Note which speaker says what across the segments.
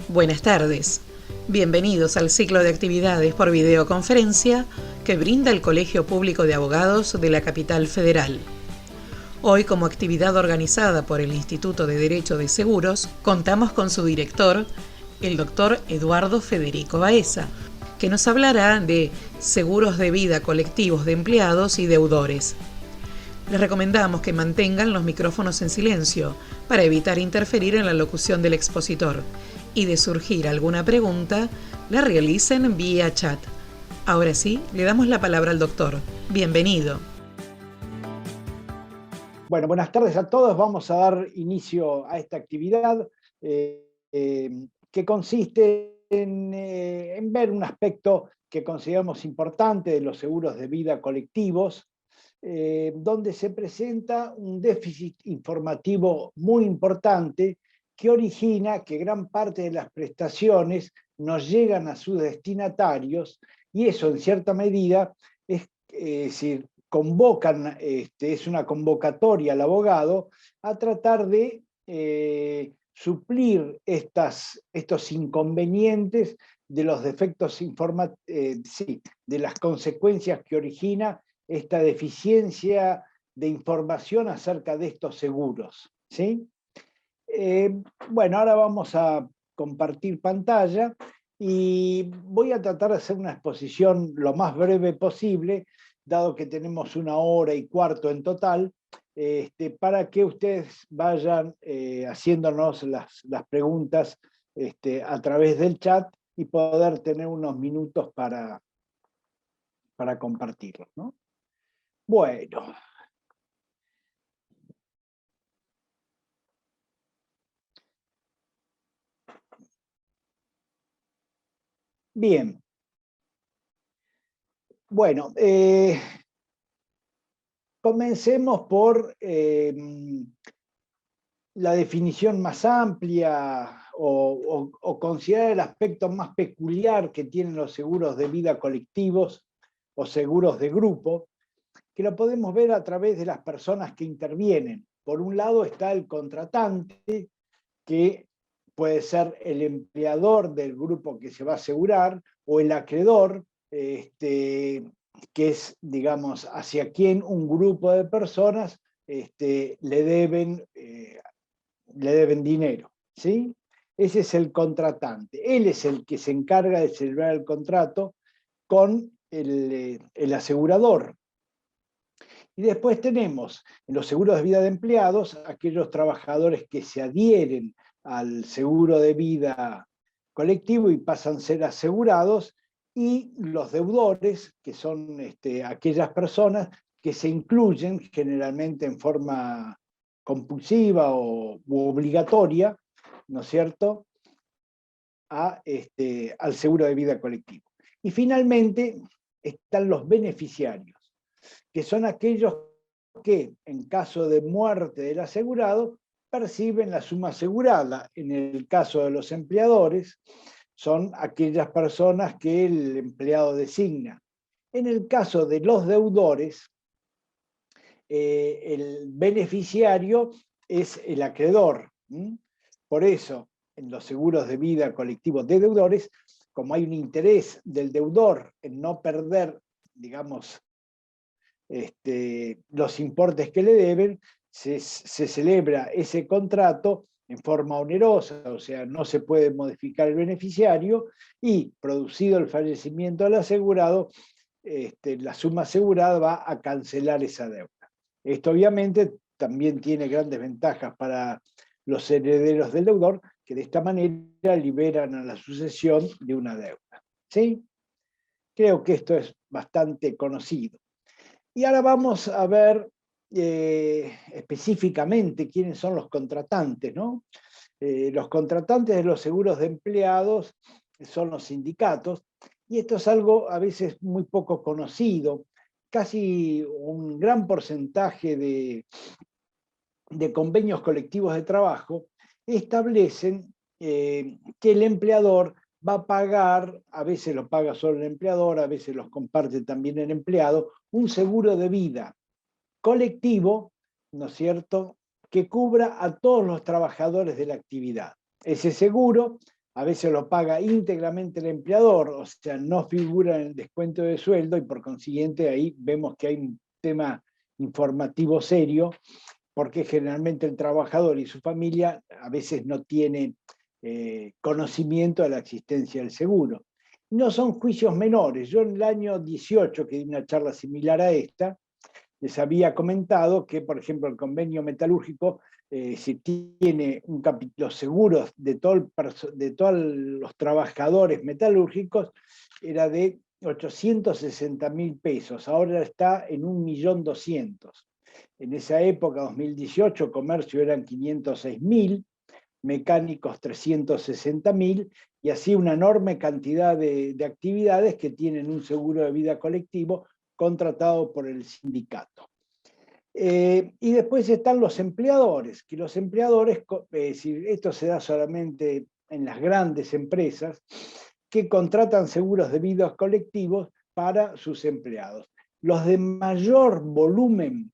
Speaker 1: Buenas tardes. Bienvenidos al ciclo de actividades por videoconferencia que brinda el Colegio Público de Abogados de la Capital Federal. Hoy, como actividad organizada por el Instituto de Derecho de Seguros, contamos con su director, el doctor Eduardo Federico Baeza, que nos hablará de seguros de vida colectivos de empleados y deudores. Les recomendamos que mantengan los micrófonos en silencio para evitar interferir en la locución del expositor y de surgir alguna pregunta, la realicen vía chat. Ahora sí, le damos la palabra al doctor. Bienvenido.
Speaker 2: Bueno, buenas tardes a todos. Vamos a dar inicio a esta actividad que consiste en ver un aspecto que consideramos importante de los seguros de vida colectivos, donde se presenta un déficit informativo muy importante que origina que gran parte de las prestaciones no llegan a sus destinatarios, y eso en cierta medida es decir, convocan, es una convocatoria al abogado a tratar de suplir estos inconvenientes de los defectos de las consecuencias que origina esta deficiencia de información acerca de estos seguros, ¿sí? Bueno, ahora vamos a compartir pantalla y voy a tratar de hacer una exposición lo más breve posible, dado que tenemos 1 hora y cuarto en total, para que ustedes vayan haciéndonos las preguntas a través del chat y poder tener unos minutos para compartirlo, ¿no? Bueno. Bien. Bueno, comencemos por la definición más amplia o considerar el aspecto más peculiar que tienen los seguros de vida colectivos o seguros de grupo, que lo podemos ver a través de las personas que intervienen. Por un lado está el contratante, que puede ser el empleador del grupo que se va a asegurar, o el acreedor, que es, digamos, hacia quien un grupo de personas le deben dinero, ¿sí? Ese es el contratante. Él es el que se encarga de celebrar el contrato con el asegurador. Y después tenemos en los seguros de vida de empleados aquellos trabajadores que se adhieren al seguro de vida colectivo y pasan a ser asegurados, y los deudores, que son aquellas personas que se incluyen generalmente en forma compulsiva u obligatoria, ¿no es cierto?, al seguro de vida colectivo. Y finalmente están los beneficiarios, que son aquellos que, en caso de muerte del asegurado, perciben la suma asegurada. En el caso de los empleadores, son aquellas personas que el empleado designa. En el caso de los deudores, el beneficiario es el acreedor. Por eso, en los seguros de vida colectivos de deudores, como hay un interés del deudor en no perder, digamos, los importes que le deben, se celebra ese contrato en forma onerosa, o sea, no se puede modificar el beneficiario, y producido el fallecimiento del asegurado, la suma asegurada va a cancelar esa deuda. Esto obviamente también tiene grandes ventajas para los herederos del deudor, que de esta manera liberan a la sucesión de una deuda, ¿sí? Creo que esto es bastante conocido. Y ahora vamos a ver específicamente quiénes son los contratantes, ¿no? Los contratantes de los seguros de empleados son los sindicatos, y esto es algo a veces muy poco conocido. Casi un gran porcentaje de convenios colectivos de trabajo establecen que el empleador va a pagar, a veces lo paga solo el empleador, a veces los comparte también el empleado, un seguro de vida colectivo, ¿no es cierto?, que cubra a todos los trabajadores de la actividad. Ese seguro, a veces lo paga íntegramente el empleador, o sea, no figura en el descuento de sueldo y por consiguiente ahí vemos que hay un tema informativo serio, porque generalmente el trabajador y su familia a veces no tienen conocimiento de la existencia del seguro. No son juicios menores. Yo en el año 18, que di una charla similar a esta, les había comentado que, por ejemplo, el convenio metalúrgico, si tiene los seguros de todos los trabajadores metalúrgicos, era de 860.000 pesos, ahora está en 1.200.000. En esa época, 2018, comercio eran 506.000, mecánicos 360.000, y así una enorme cantidad de actividades que tienen un seguro de vida colectivo contratado por el sindicato. Y después están los empleadores, que los empleadores, esto se da solamente en las grandes empresas, que contratan seguros de vida colectivos para sus empleados. Los de mayor volumen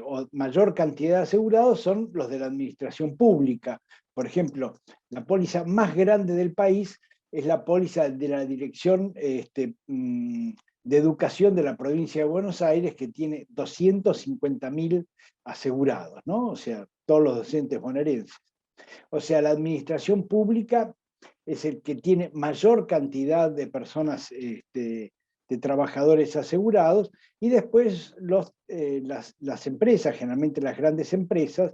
Speaker 2: o mayor cantidad de asegurados son los de la administración pública. Por ejemplo, la póliza más grande del país es la póliza de la Dirección de Educación de la provincia de Buenos Aires, que tiene 250.000 asegurados, ¿no? O sea, todos los docentes bonaerenses. O sea, la administración pública es el que tiene mayor cantidad de personas, de trabajadores asegurados, y después las empresas, generalmente las grandes empresas,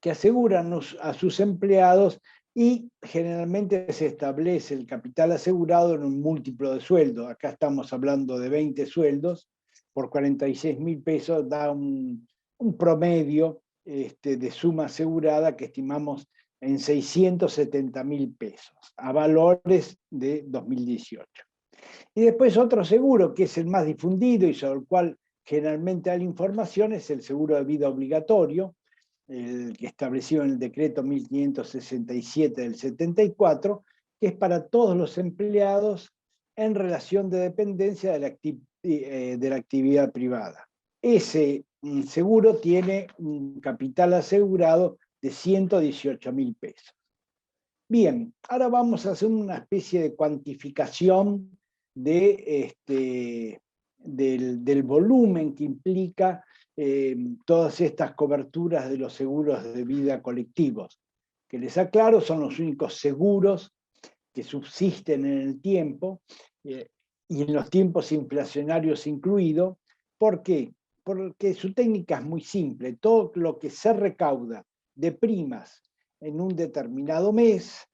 Speaker 2: que aseguran a sus empleados, y generalmente se establece el capital asegurado en un múltiplo de sueldo. Acá estamos hablando de 20 sueldos, por 46.000 pesos da un promedio de suma asegurada que estimamos en 670.000 pesos, a valores de 2018. Y después otro seguro, que es el más difundido y sobre el cual generalmente hay información, es el seguro de vida obligatorio, el que establecido en el decreto 1567 del 74, que es para todos los empleados en relación de dependencia de la actividad privada. Ese seguro tiene un capital asegurado de 118.000 pesos. Bien, ahora vamos a hacer una especie de cuantificación del volumen que implica todas estas coberturas de los seguros de vida colectivos, que les aclaro son los únicos seguros que subsisten en el tiempo y en los tiempos inflacionarios incluido. ¿Por qué? Porque su técnica es muy simple. Todo lo que se recauda de primas en un determinado mes,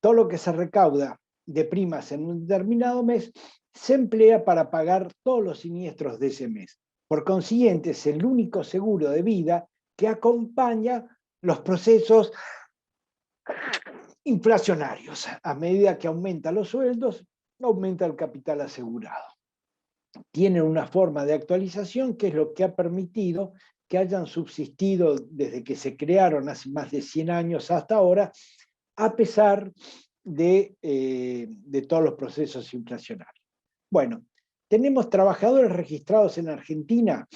Speaker 2: todo lo que se recauda de primas en un determinado mes se emplea para pagar todos los siniestros de ese mes. Por consiguiente, es el único seguro de vida que acompaña los procesos inflacionarios. A medida que aumentan los sueldos, aumenta el capital asegurado. Tienen una forma de actualización que es lo que ha permitido que hayan subsistido desde que se crearon hace más de 100 años hasta ahora, a pesar de todos los procesos inflacionarios. Bueno, tenemos trabajadores registrados en Argentina,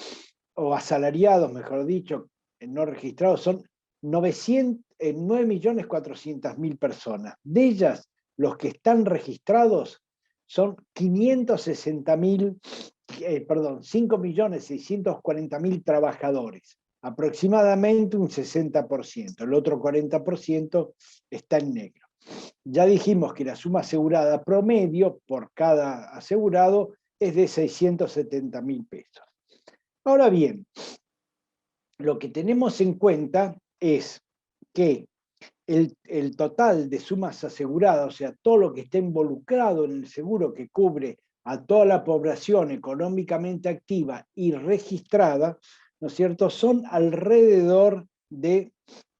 Speaker 2: o asalariados, mejor dicho, no registrados, son 9.400.000 personas. De ellas, los que están registrados son 5.640.000 trabajadores, aproximadamente un 60%, el otro 40% está en negro. Ya dijimos que la suma asegurada promedio por cada asegurado es de 670.000 pesos. Ahora bien, lo que tenemos en cuenta es que el total de sumas aseguradas, o sea, todo lo que está involucrado en el seguro que cubre a toda la población económicamente activa y registrada, ¿no es cierto?, son alrededor de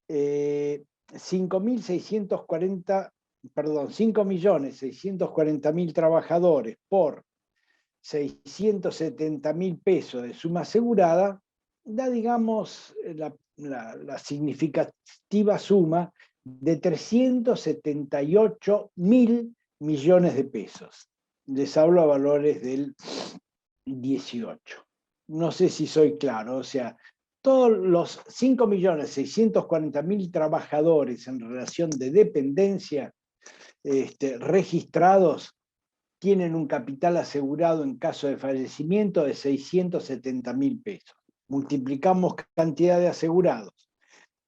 Speaker 2: 5.640.000 trabajadores por 670.000 pesos de suma asegurada, da, digamos, la significativa suma de 378.000 millones de pesos. Les hablo a valores del 18. no sé si soy claro, o sea, todos los 5.640.000 trabajadores en relación de dependencia registrados tienen un capital asegurado en caso de fallecimiento de 670.000 pesos. Multiplicamos cantidad de asegurados,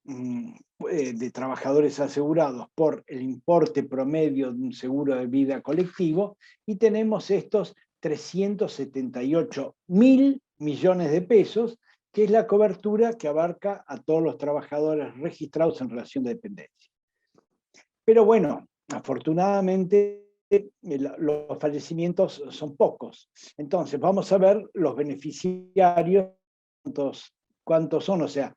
Speaker 2: de trabajadores asegurados por el importe promedio de un seguro de vida colectivo y tenemos estos 378.000 millones de pesos, que es la cobertura que abarca a todos los trabajadores registrados en relación de dependencia. Pero bueno, afortunadamente los fallecimientos son pocos. Entonces, vamos a ver los beneficiarios, cuántos son, o sea,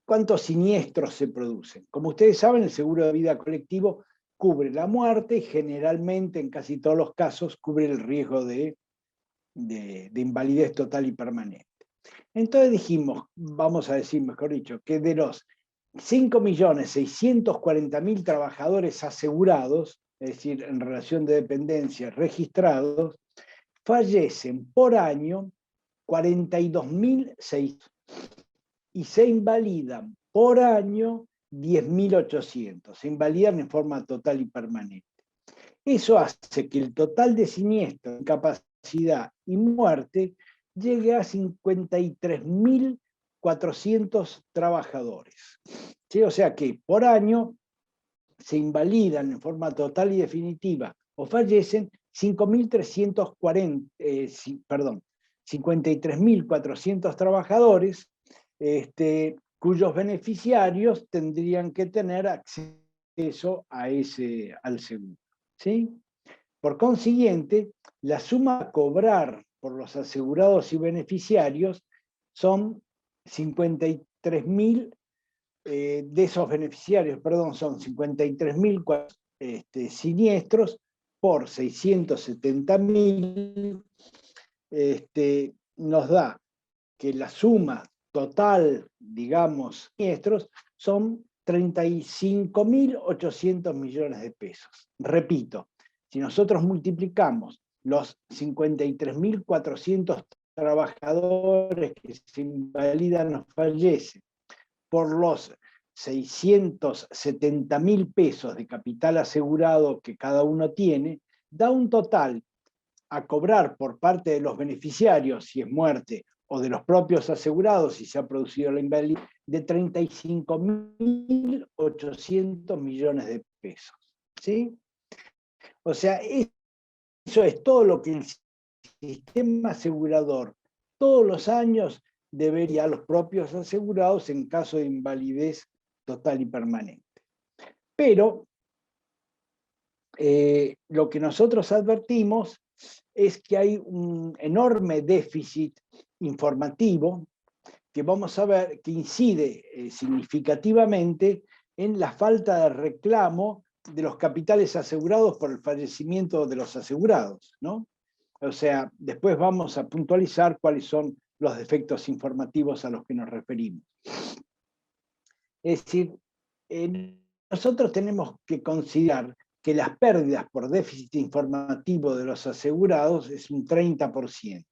Speaker 2: cuántos siniestros se producen. Como ustedes saben, el seguro de vida colectivo cubre la muerte y generalmente, en casi todos los casos, cubre el riesgo de invalidez total y permanente. Entonces dijimos, vamos a decir, mejor dicho, que de los 5.640.000 trabajadores asegurados, es decir, en relación de dependencia registrados, fallecen por año 42.600 y se invalidan por año 10.800. Se invalidan en forma total y permanente. Eso hace que el total de siniestros, incapacidad y muerte llegue a 53.400 trabajadores. ¿Sí? O sea que por año se invalidan en forma total y definitiva o fallecen 53.400 trabajadores, cuyos beneficiarios tendrían que tener acceso al seguro. ¿Sí? Por consiguiente, la suma a cobrar por los asegurados y beneficiarios son 53.000 de esos beneficiarios, perdón, son 53.000 siniestros por 670.000, nos da que la suma total, digamos, siniestros son 35.800 millones de pesos. Repito, si nosotros multiplicamos los 53.400 trabajadores que se invalidan o fallecen por los 670.000 pesos de capital asegurado que cada uno tiene, da un total a cobrar por parte de los beneficiarios, si es muerte, o de los propios asegurados, si se ha producido la invalidez, de 35.800 millones de pesos. ¿Sí? O sea, eso es todo lo que el sistema asegurador todos los años debería a los propios asegurados en caso de invalidez total y permanente. Pero lo que nosotros advertimos es que hay un enorme déficit informativo que vamos a ver que incide significativamente en la falta de reclamo de los capitales asegurados por el fallecimiento de los asegurados, ¿no? O sea, después vamos a puntualizar cuáles son los defectos informativos a los que nos referimos. Es decir, nosotros tenemos que considerar que las pérdidas por déficit informativo de los asegurados es un 30%.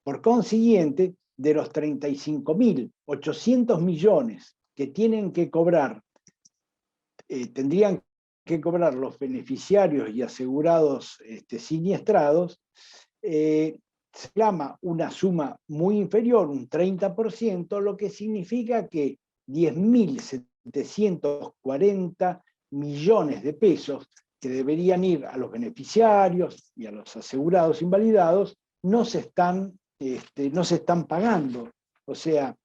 Speaker 2: Por consiguiente, de los 35.800 millones que tienen que cobrar, tendrían que cobrar los beneficiarios y asegurados siniestrados, se reclama una suma muy inferior, un 30%, lo que significa que 10.740 millones de pesos que deberían ir a los beneficiarios y a los asegurados invalidados no se están pagando. O sea,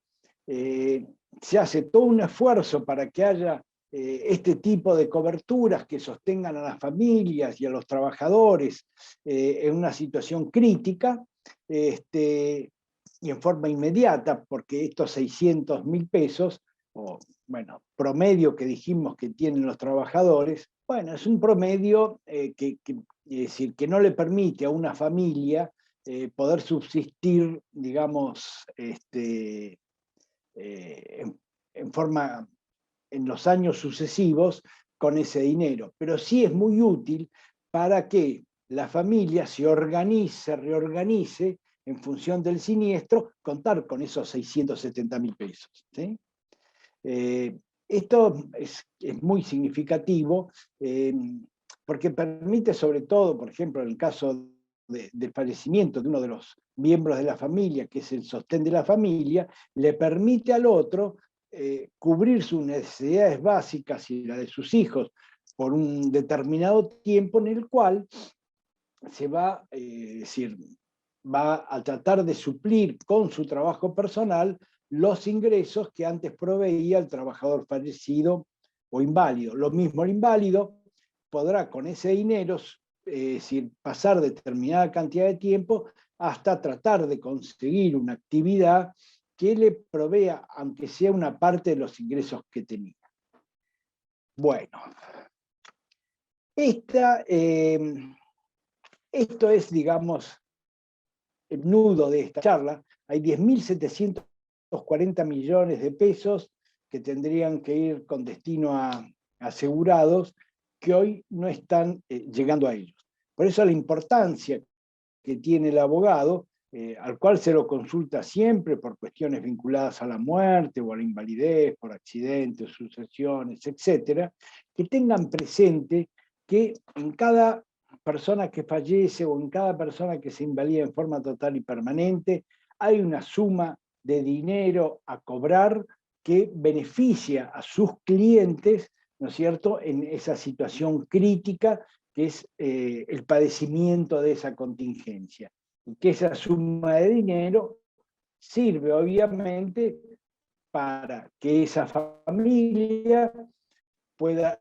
Speaker 2: se hace todo un esfuerzo para que haya este tipo de coberturas que sostengan a las familias y a los trabajadores en una situación crítica, y en forma inmediata, porque estos 600.000 pesos, o bueno, promedio que dijimos que tienen los trabajadores, bueno, es un promedio es decir, que no le permite a una familia poder subsistir, digamos, en forma, en los años sucesivos con ese dinero. Pero sí es muy útil para que la familia se reorganice en función del siniestro, contar con esos 670.000 pesos. ¿Sí? Esto es muy significativo porque permite sobre todo, por ejemplo, en el caso del fallecimiento de uno de los miembros de la familia, que es el sostén de la familia, le permite al otro cubrir sus necesidades básicas y la de sus hijos por un determinado tiempo en el cual se va, va a tratar de suplir con su trabajo personal los ingresos que antes proveía el trabajador fallecido o inválido. Lo mismo el inválido podrá con ese dinero pasar determinada cantidad de tiempo hasta tratar de conseguir una actividad que le provea, aunque sea una parte de los ingresos que tenía. Bueno, esto es, digamos, el nudo de esta charla. Hay 10.740 millones de pesos que tendrían que ir con destino a asegurados que hoy no están llegando a ellos. Por eso la importancia que tiene el abogado, al cual se lo consulta siempre por cuestiones vinculadas a la muerte o a la invalidez, por accidentes, sucesiones, etcétera, que tengan presente que en cada persona que fallece o en cada persona que se invalida en forma total y permanente, hay una suma de dinero a cobrar que beneficia a sus clientes, ¿no es cierto?, en esa situación crítica que es el padecimiento de esa contingencia. Y que esa suma de dinero sirve obviamente para que esa familia pueda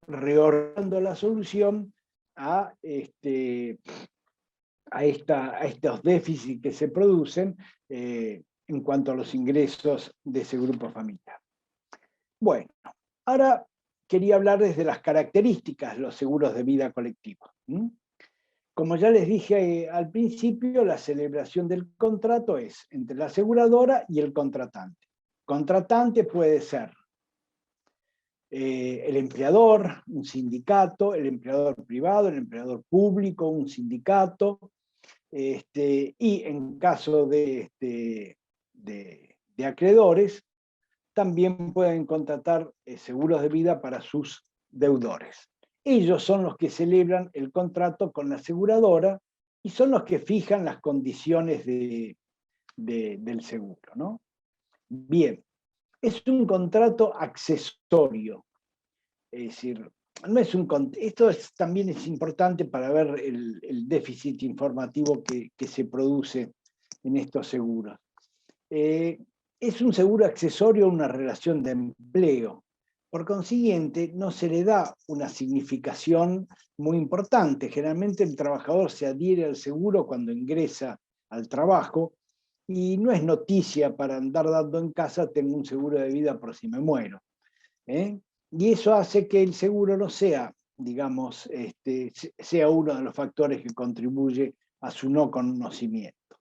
Speaker 2: reorganizando la solución a estos déficits que se producen en cuanto a los ingresos de ese grupo familiar. Bueno, ahora quería hablarles de las características de los seguros de vida colectivos. Como ya les dije al principio, la celebración del contrato es entre la aseguradora y el contratante. Contratante puede ser el empleador, un sindicato, el empleador privado, el empleador público, un sindicato, y en caso de acreedores, también pueden contratar seguros de vida para sus deudores. Ellos son los que celebran el contrato con la aseguradora y son los que fijan las condiciones del seguro, ¿no? Bien, es un contrato accesorio, es decir, no es esto también es importante para ver el déficit informativo que se produce en estos seguros. Es un seguro accesorio a una relación de empleo. Por consiguiente, no se le da una significación muy importante. Generalmente el trabajador se adhiere al seguro cuando ingresa al trabajo y no es noticia para andar dando en casa, tengo un seguro de vida por si me muero. Y eso hace que el seguro no sea, digamos, sea uno de los factores que contribuye a su no conocimiento.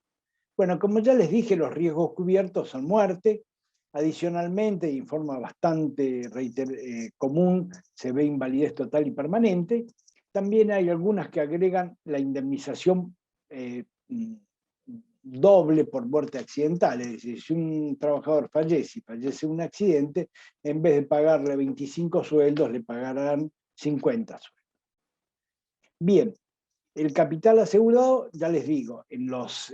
Speaker 2: Bueno, como ya les dije, los riesgos cubiertos son muerte. Adicionalmente, y en forma bastante común, se ve invalidez total y permanente. También hay algunas que agregan la indemnización doble por muerte accidental. Es decir, si un trabajador fallece en un accidente, en vez de pagarle 25 sueldos, le pagarán 50 sueldos. Bien. El capital asegurado, ya les digo, en los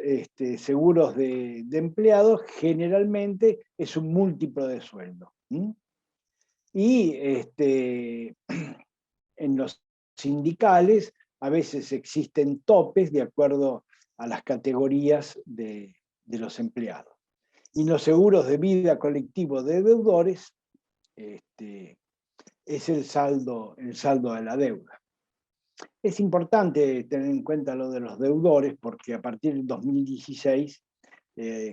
Speaker 2: seguros de empleados generalmente es un múltiplo de sueldo. Y en los sindicales a veces existen topes de acuerdo a las categorías de los empleados. Y en los seguros de vida colectivo de deudores es el saldo de la deuda. Es importante tener en cuenta lo de los deudores porque a partir del 2016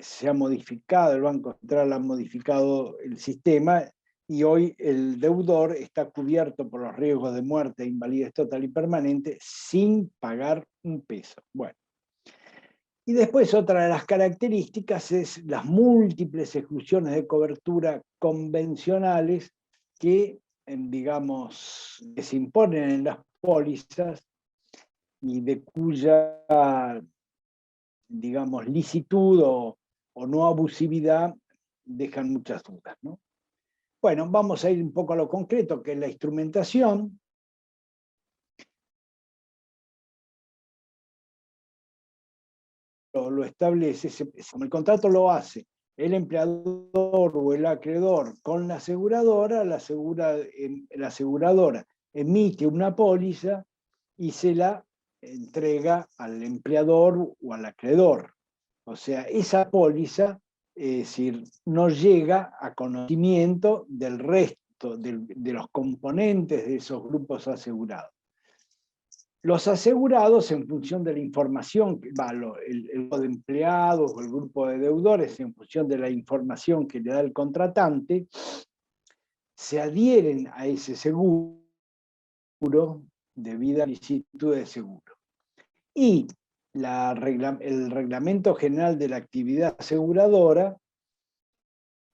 Speaker 2: se ha modificado, el Banco Central ha modificado el sistema y hoy el deudor está cubierto por los riesgos de muerte e invalidez total y permanente sin pagar un peso. Bueno. Y después otra de las características es las múltiples exclusiones de cobertura convencionales que, digamos, que se imponen en las pólizas y de cuya digamos, licitud o no abusividad, dejan muchas dudas, ¿no? Bueno, vamos a ir un poco a lo concreto, que es la instrumentación. Lo establece, como el contrato lo hace el empleador o el acreedor con la aseguradora, la aseguradora emite una póliza y se la entrega al empleador o al acreedor. O sea, esa póliza, es decir, no llega a conocimiento del resto de los componentes de esos grupos asegurados. Los asegurados, en función de la información, el grupo de empleados o el grupo de deudores, en función de la información que le da el contratante, se adhieren a ese seguro debido a la licitud de seguro. Y el Reglamento General de la Actividad Aseguradora,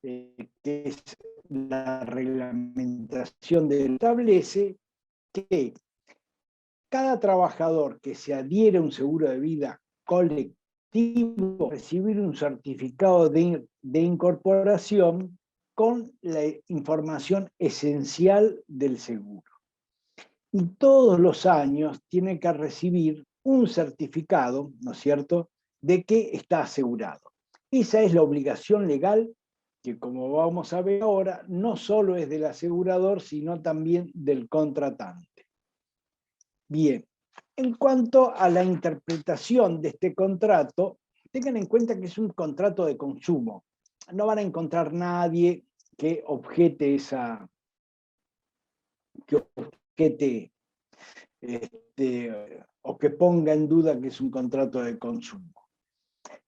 Speaker 2: que es la reglamentación establece que cada trabajador que se adhiere a un seguro de vida colectivo recibir un certificado de incorporación con la información esencial del seguro. Y todos los años tiene que recibir un certificado, ¿no es cierto?, de que está asegurado. Esa es la obligación legal que, como vamos a ver ahora, no solo es del asegurador, sino también del contratante. Bien, en cuanto a la interpretación de este contrato, tengan en cuenta que es un contrato de consumo. No van a encontrar nadie que objete o que ponga en duda que es un contrato de consumo.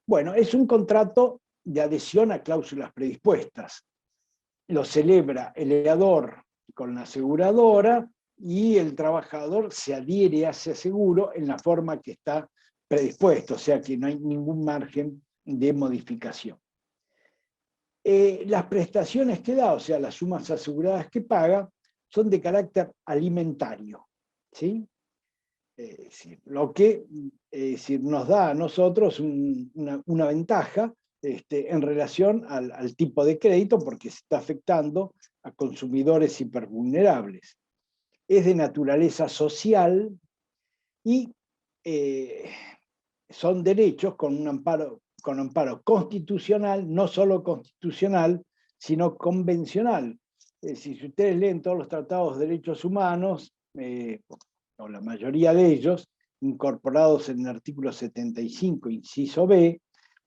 Speaker 2: Bueno, es un contrato de adhesión a cláusulas predispuestas. Lo celebra el empleador con la aseguradora y el trabajador se adhiere a ese seguro en la forma que está predispuesto, o sea que no hay ningún margen de modificación. Las prestaciones que da, o sea, las sumas aseguradas que paga, son de carácter alimentario, ¿sí? Es decir, lo que nos da a nosotros una ventaja en relación al tipo de crédito, porque se está afectando a consumidores hipervulnerables. Es de naturaleza social y son derechos con un amparo constitucional, no solo constitucional, sino convencional. Si ustedes leen todos los tratados de derechos humanos, o la mayoría de ellos, incorporados en el artículo 75, inciso B,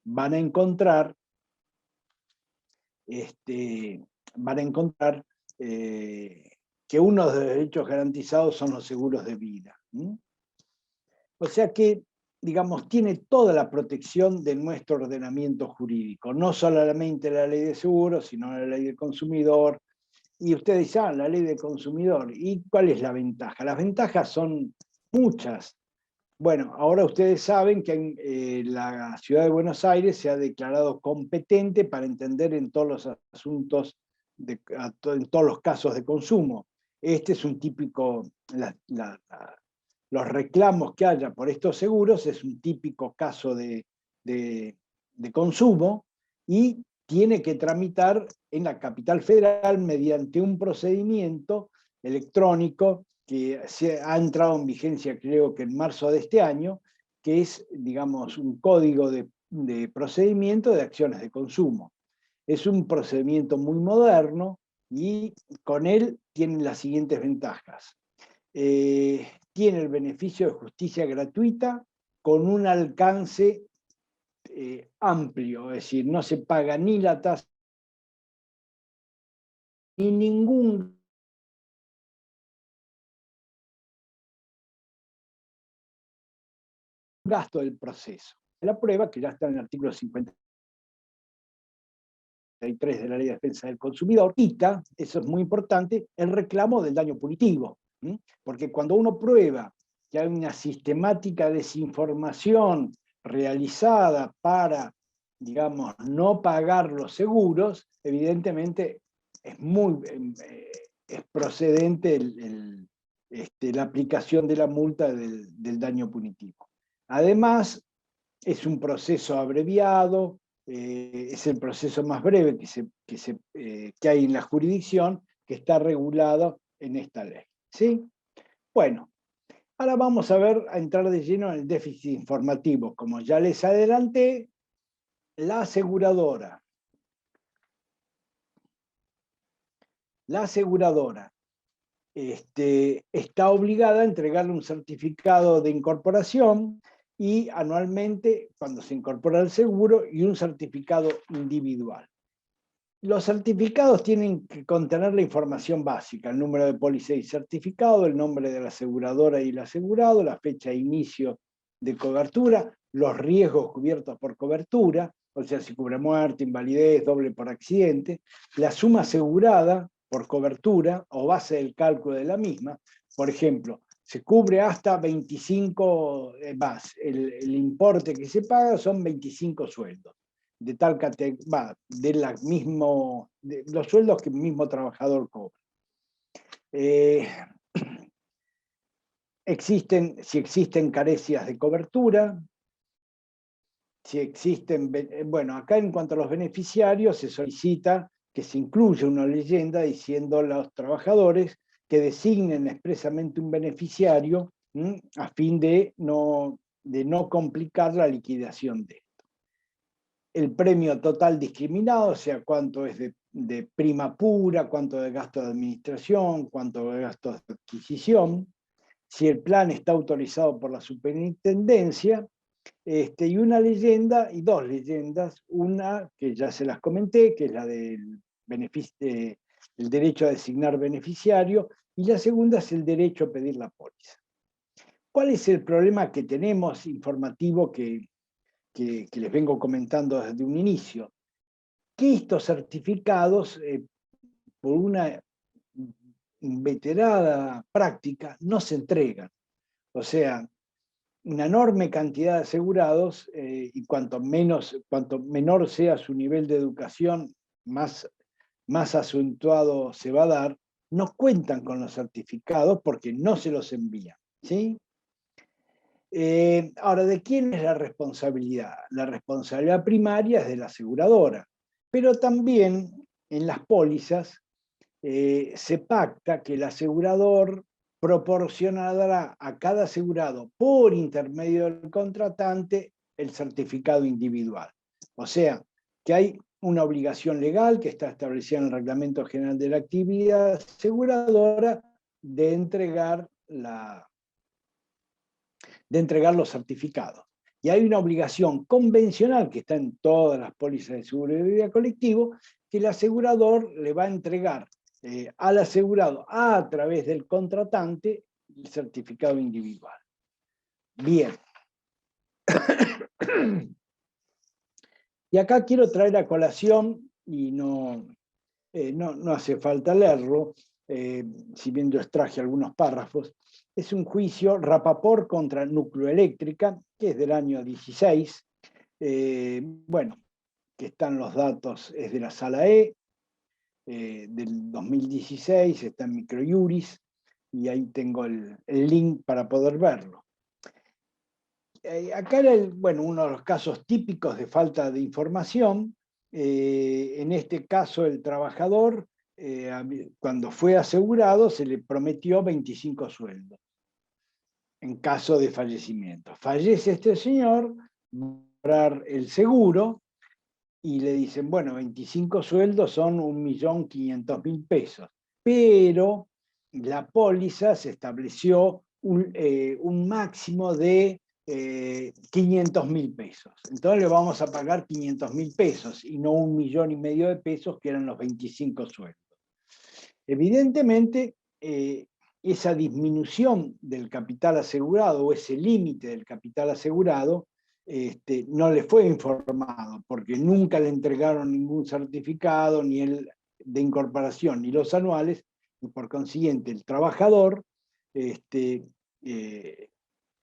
Speaker 2: van a encontrar que uno de los derechos garantizados son los seguros de vida. O sea que, digamos, tiene toda la protección de nuestro ordenamiento jurídico, no solamente la ley de seguros, sino la ley del consumidor. Y ustedes dicen, la ley del consumidor, ¿y cuál es la ventaja? Las ventajas son muchas. Bueno, ahora ustedes saben que la Ciudad de Buenos Aires se ha declarado competente para entender en todos los asuntos, en todos los casos de consumo. Este es un típico, los reclamos que haya por estos seguros es un típico caso de consumo y tiene que tramitar en la capital federal mediante un procedimiento electrónico que ha entrado en vigencia creo que en marzo de este año, que es, digamos, un código de procedimiento de acciones de consumo. Es un procedimiento muy moderno y con él tiene las siguientes ventajas. Tiene el beneficio de justicia gratuita con un alcance amplio, es decir, no se paga ni la tasa ni ningún gasto del proceso. La prueba, que ya está en el artículo 53 de la Ley de Defensa del Consumidor, quita, eso es muy importante, el reclamo del daño punitivo. Porque cuando uno prueba que hay una sistemática desinformación realizada para, digamos, no pagar los seguros, evidentemente es procedente la aplicación de la multa del daño punitivo. Además, Es un proceso abreviado, es el proceso más breve que hay en la jurisdicción, que está regulado en esta ley. ¿Sí? Bueno, ahora vamos a entrar de lleno en el déficit informativo. Como ya les adelanté, la aseguradora está obligada a entregarle un certificado de incorporación y anualmente, cuando se incorpora el seguro, y un certificado individual. Los certificados tienen que contener la información básica: el número de póliza y certificado, el nombre de la aseguradora y el asegurado, la fecha de inicio de cobertura, los riesgos cubiertos por cobertura, o sea, si cubre muerte, invalidez, doble por accidente, la suma asegurada por cobertura o base del cálculo de la misma. Por ejemplo, se cubre hasta 25 más. El importe que se paga son 25 sueldos de tal categoría, de los sueldos que el mismo trabajador cobra. Si existen carecias de cobertura, si existen, bueno, acá en cuanto a los beneficiarios se solicita que se incluya una leyenda diciendo a los trabajadores que designen expresamente un beneficiario a fin de no complicar la liquidación de esto. El premio total discriminado, o sea, cuánto es de prima pura, cuánto de gasto de administración, cuánto de gastos de adquisición, si el plan está autorizado por la superintendencia, y una leyenda y dos leyendas, una que ya se las comenté, que es la del el derecho a designar beneficiario, y la segunda es el derecho a pedir la póliza. ¿Cuál es el problema que tenemos informativo que les vengo comentando desde un inicio? Que estos certificados, por una inveterada práctica, no se entregan. O sea, una enorme cantidad de asegurados, y cuanto menor sea su nivel de educación, más acentuado se va a dar, no cuentan con los certificados porque no se los envían. ¿Sí? Ahora, ¿de quién es la responsabilidad? La responsabilidad primaria es de la aseguradora, pero también en las pólizas se pacta que el asegurador proporcionará a cada asegurado por intermedio del contratante el certificado individual. O sea, que hay una obligación legal que está establecida en el Reglamento General de la Actividad Aseguradora de entregar los certificados. Y hay una obligación convencional que está en todas las pólizas de seguro de vida colectivo, que el asegurador le va a entregar al asegurado a través del contratante el certificado individual. Bien. Y acá quiero traer a colación, y no hace falta leerlo, si bien yo extraje algunos párrafos, es un juicio Rapaport contra Nucleoeléctrica, que es del año 16, bueno, que están los datos, es de la Sala E, del 2016, está en Microjuris, y ahí tengo el link para poder verlo. Acá era uno de los casos típicos de falta de información. En este caso, el trabajador, cuando fue asegurado, se le prometió 25 sueldos en caso de fallecimiento. Fallece este señor, va a cobrar el seguro y le dicen, bueno, 25 sueldos son 1.500.000 pesos, pero la póliza se estableció un máximo de 500.000 pesos. Entonces le vamos a pagar 500.000 pesos y no 1,5 millones de pesos, que eran los 25 sueldos. Evidentemente, esa disminución del capital asegurado o ese límite del capital asegurado no le fue informado porque nunca le entregaron ningún certificado, ni el de incorporación, ni los anuales, y por consiguiente el trabajador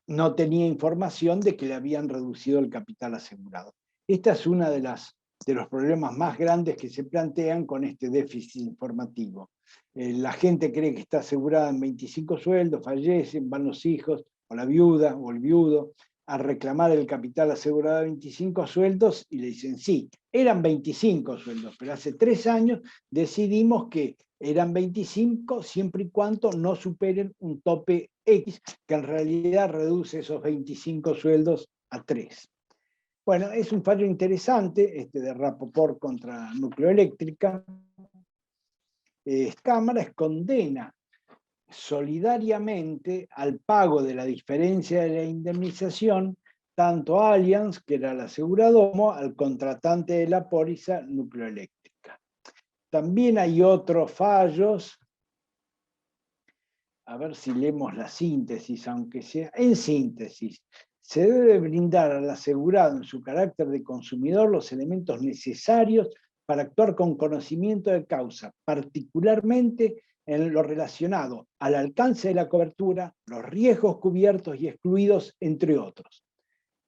Speaker 2: no tenía información de que le habían reducido el capital asegurado. Esta es una de los problemas más grandes que se plantean con este déficit informativo. La gente cree que está asegurada en 25 sueldos, fallecen, van los hijos, o la viuda, o el viudo, a reclamar el capital asegurado de 25 sueldos y le dicen, sí, eran 25 sueldos, pero hace 3 años decidimos que eran 25 siempre y cuando no superen un tope X, que en realidad reduce esos 25 sueldos a 3. Bueno, es un fallo interesante este de Rapoport contra Nucleoeléctrica. Cámara condena solidariamente al pago de la diferencia de la indemnización tanto a Allianz, que era el asegurador, como al contratante de la póliza Nucleoeléctrica. También hay otros fallos, a ver si leemos la síntesis, aunque sea en síntesis. Se debe brindar al asegurado en su carácter de consumidor los elementos necesarios para actuar con conocimiento de causa, particularmente en lo relacionado al alcance de la cobertura, los riesgos cubiertos y excluidos, entre otros.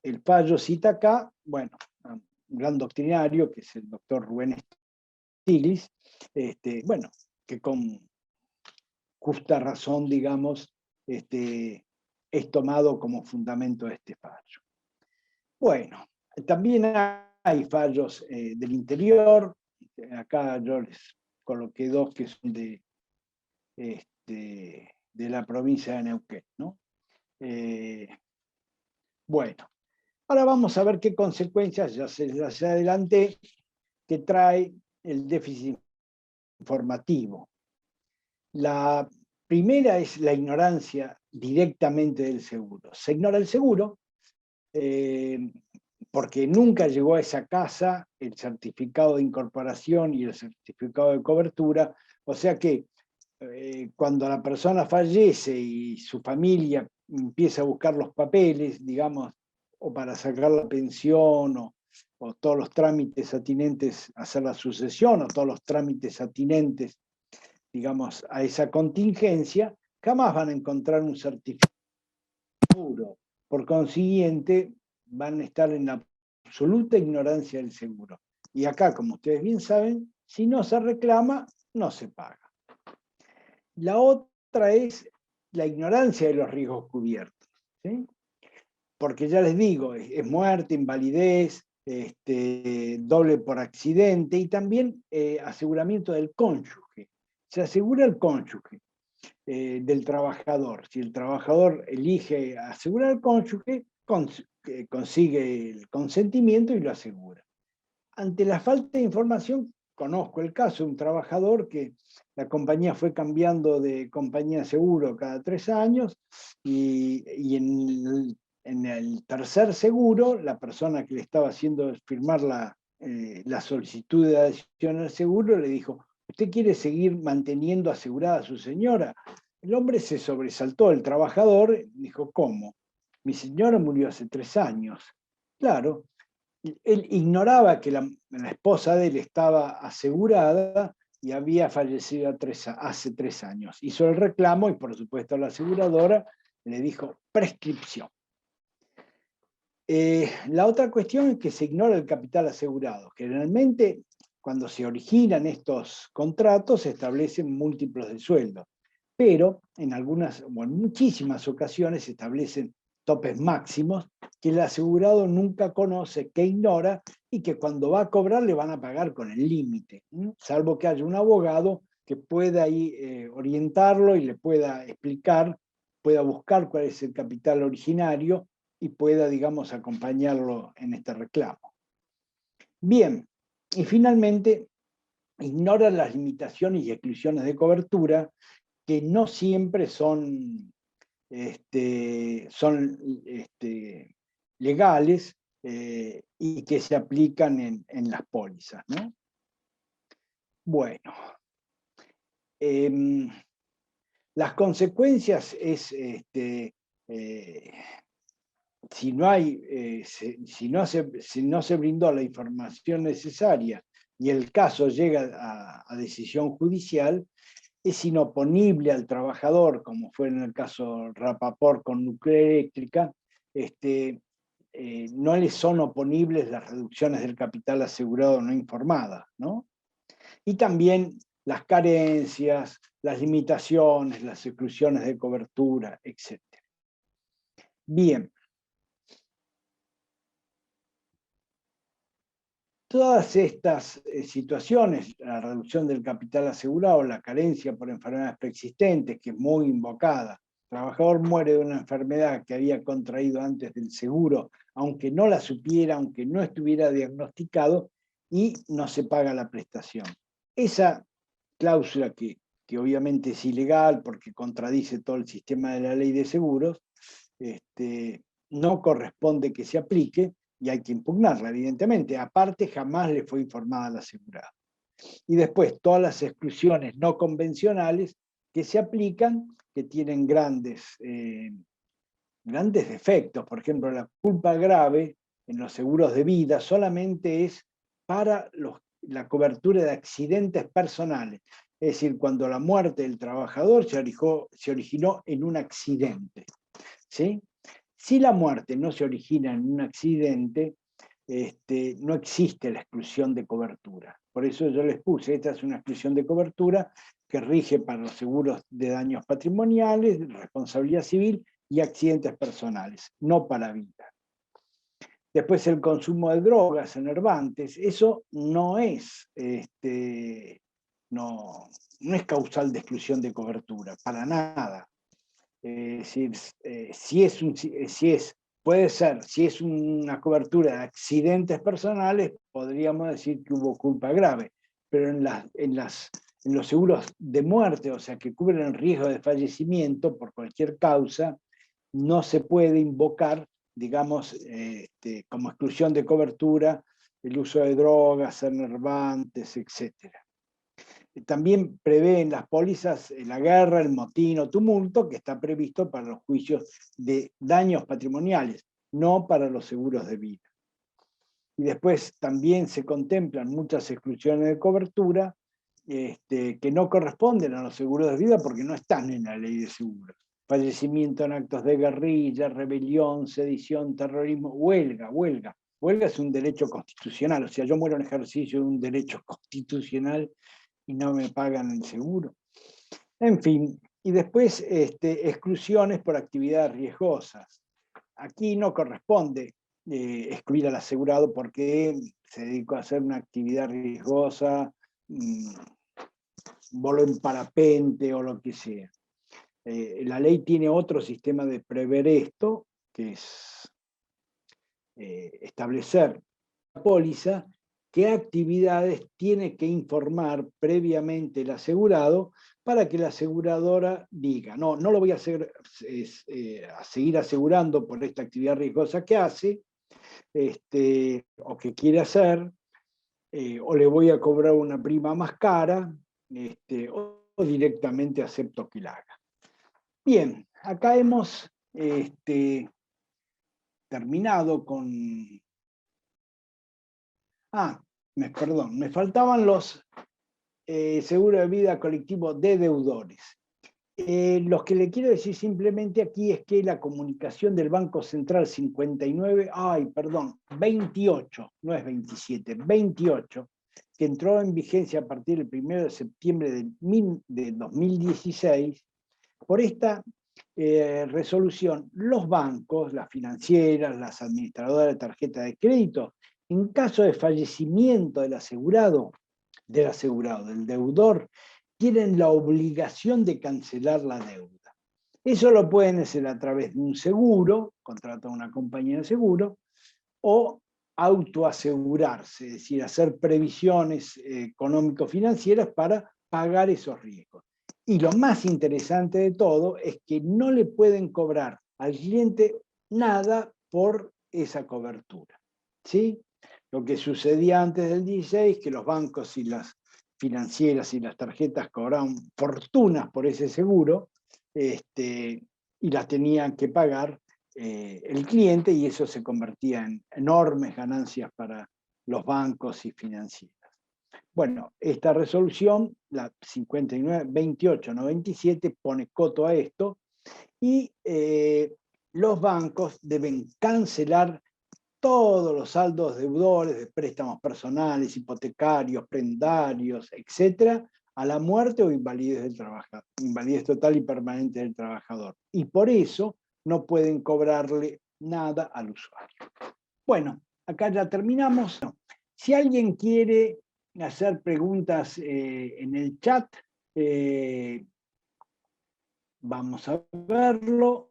Speaker 2: El fallo cita acá, bueno, un gran doctrinario, que es el doctor Rubén Stiglitz, bueno, que con justa razón, digamos, es tomado como fundamento de este fallo. Bueno, también hay fallos del interior. Acá yo les coloqué 2 que son de la provincia de Neuquén, ¿no? Bueno, ahora vamos a ver qué consecuencias, ya se adelanté, que trae el déficit informativo. La primera es la ignorancia directamente del seguro. Se ignora el seguro porque nunca llegó a esa casa el certificado de incorporación y el certificado de cobertura, o sea que cuando la persona fallece y su familia empieza a buscar los papeles, digamos, o para sacar la pensión, o todos los trámites atinentes a hacer la sucesión, o todos los trámites atinentes, digamos, a esa contingencia, jamás van a encontrar un certificado seguro. Por consiguiente, van a estar en la absoluta ignorancia del seguro. Y acá, como ustedes bien saben, si no se reclama, no se paga. La otra es la ignorancia de los riesgos cubiertos, ¿sí? Porque ya les digo, es muerte, invalidez, doble por accidente y también aseguramiento del cónyuge. Se asegura el cónyuge del trabajador. Si el trabajador elige asegurar al cónyuge, consigue el consentimiento y lo asegura. Ante la falta de información, conozco el caso de un trabajador que la compañía fue cambiando de compañía de seguro cada 3 años y en el tercer seguro, la persona que le estaba haciendo firmar la solicitud de adhesión al seguro le dijo: ¿usted quiere seguir manteniendo asegurada a su señora? El hombre se sobresaltó, el trabajador dijo: ¿cómo? Mi señora murió hace 3 años. Claro, él ignoraba que la esposa de él estaba asegurada y había fallecido hace 3 años. Hizo el reclamo y por supuesto la aseguradora le dijo prescripción. La otra cuestión es que se ignora el capital asegurado. Generalmente, cuando se originan estos contratos, se establecen múltiplos de sueldo, pero en algunas o en muchísimas ocasiones se establecen topes máximos que el asegurado nunca conoce, que ignora y que cuando va a cobrar le van a pagar con el límite, salvo que haya un abogado que pueda ahí orientarlo y le pueda explicar, pueda buscar cuál es el capital originario y pueda, digamos, acompañarlo en este reclamo. Bien, y finalmente, ignora las limitaciones y exclusiones de cobertura que no siempre son legales y que se aplican en las pólizas, ¿no? Bueno, las consecuencias es si no se brindó la información necesaria y el caso llega a decisión judicial, es inoponible al trabajador, como fue en el caso Rapoport con Nucleoeléctrica, no le son oponibles las reducciones del capital asegurado no informada, ¿no? Y también las carencias, las limitaciones, las exclusiones de cobertura, etc. Bien. Todas estas situaciones, la reducción del capital asegurado, la carencia por enfermedades preexistentes, que es muy invocada, el trabajador muere de una enfermedad que había contraído antes del seguro, aunque no la supiera, aunque no estuviera diagnosticado, y no se paga la prestación. Esa cláusula que obviamente es ilegal porque contradice todo el sistema de la ley de seguros, no corresponde que se aplique, y hay que impugnarla, evidentemente. Aparte, jamás le fue informada al asegurado. Y después, todas las exclusiones no convencionales que se aplican, que tienen grandes defectos. Por ejemplo, la culpa grave en los seguros de vida solamente es para la cobertura de accidentes personales. Es decir, cuando la muerte del trabajador se originó en un accidente. ¿Sí? Si la muerte no se origina en un accidente, no existe la exclusión de cobertura. Por eso yo les puse, esta es una exclusión de cobertura que rige para los seguros de daños patrimoniales, responsabilidad civil y accidentes personales, no para vida. Después el consumo de drogas, enervantes, eso no es, no es causal de exclusión de cobertura, para nada. Es decir, puede ser, si es una cobertura de accidentes personales, podríamos decir que hubo culpa grave, pero en los seguros de muerte, o sea, que cubren el riesgo de fallecimiento por cualquier causa, no se puede invocar, digamos, como exclusión de cobertura, el uso de drogas, enervantes, etcétera. También prevén las pólizas la guerra, el motín o tumulto, que está previsto para los juicios de daños patrimoniales, no para los seguros de vida. Y después también se contemplan muchas exclusiones de cobertura que no corresponden a los seguros de vida porque no están en la ley de seguros. Fallecimiento en actos de guerrilla, rebelión, sedición, terrorismo, huelga. Huelga es un derecho constitucional, o sea, yo muero en ejercicio de un derecho constitucional y no me pagan el seguro. En fin, y después exclusiones por actividades riesgosas. Aquí no corresponde excluir al asegurado porque se dedicó a hacer una actividad riesgosa, voló en parapente o lo que sea. La ley tiene otro sistema de prever esto, que es establecer la póliza qué actividades tiene que informar previamente el asegurado para que la aseguradora diga, no lo voy a hacer, a seguir asegurando por esta actividad riesgosa que hace, o que quiere hacer, o le voy a cobrar una prima más cara, o directamente acepto que la haga. Bien, acá hemos terminado con... perdón, me faltaban los seguros de vida colectivos de deudores. Los que le quiero decir simplemente aquí es que la comunicación del Banco Central 28, no es 27, 28, que entró en vigencia a partir del 1 de septiembre de 2016, por esta resolución, los bancos, las financieras, las administradoras de tarjeta de crédito, en caso de fallecimiento del asegurado, del deudor, tienen la obligación de cancelar la deuda. Eso lo pueden hacer a través de un seguro, contratar una compañía de seguro, o autoasegurarse, es decir, hacer previsiones económico-financieras para pagar esos riesgos. Y lo más interesante de todo es que no le pueden cobrar al cliente nada por esa cobertura. ¿Sí? Lo que sucedía antes del 16, que los bancos y las financieras y las tarjetas cobraban fortunas por ese seguro, y las tenían que pagar el cliente, y eso se convertía en enormes ganancias para los bancos y financieras. Bueno, esta resolución, la 59-28-97, pone coto a esto, y los bancos deben cancelar todos los saldos deudores de préstamos personales, hipotecarios, prendarios, etcétera, a la muerte o invalidez del trabajador, invalidez total y permanente del trabajador. Y por eso no pueden cobrarle nada al usuario. Bueno, acá ya terminamos. Si alguien quiere hacer preguntas en el chat, vamos a verlo.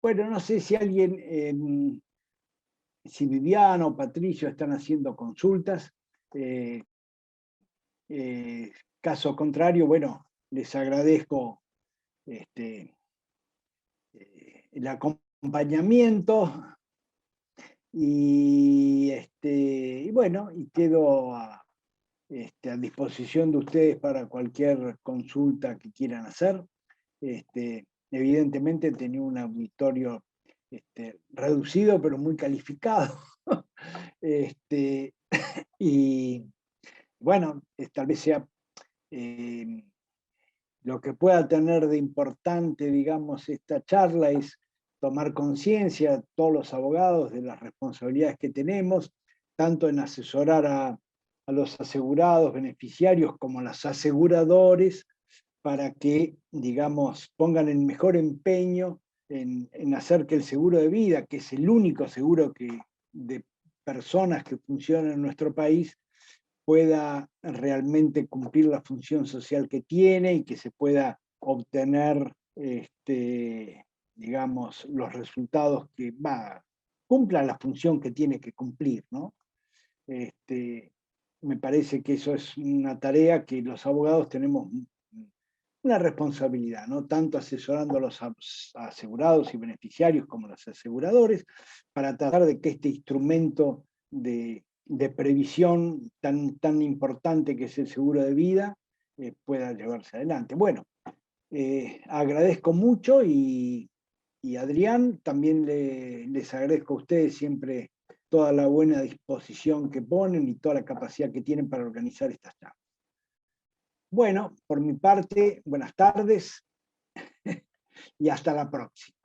Speaker 2: Bueno, no sé si alguien, si Viviana o Patricio están haciendo consultas. Caso contrario, bueno, les agradezco el acompañamiento y bueno, y quedo a disposición de ustedes para cualquier consulta que quieran hacer. Evidentemente tenía un auditorio reducido, pero muy calificado. Y bueno, tal vez sea lo que pueda tener de importante, digamos, esta charla es tomar conciencia, todos los abogados, de las responsabilidades que tenemos, tanto en asesorar a los asegurados, beneficiarios, como a los aseguradores, para que, digamos, pongan el mejor empeño en hacer que el seguro de vida, que es el único seguro de personas que funciona en nuestro país, pueda realmente cumplir la función social que tiene y que se pueda obtener, digamos, los resultados que cumplan la función que tiene que cumplir, ¿no? Me parece que eso es una tarea que los abogados tenemos una responsabilidad, ¿no? Tanto asesorando a los asegurados y beneficiarios como a los aseguradores, para tratar de que este instrumento de previsión tan importante que es el seguro de vida pueda llevarse adelante. Bueno, agradezco mucho y Adrián, también les agradezco a ustedes siempre toda la buena disposición que ponen y toda la capacidad que tienen para organizar estas charlas. Bueno, por mi parte, buenas tardes y hasta la próxima.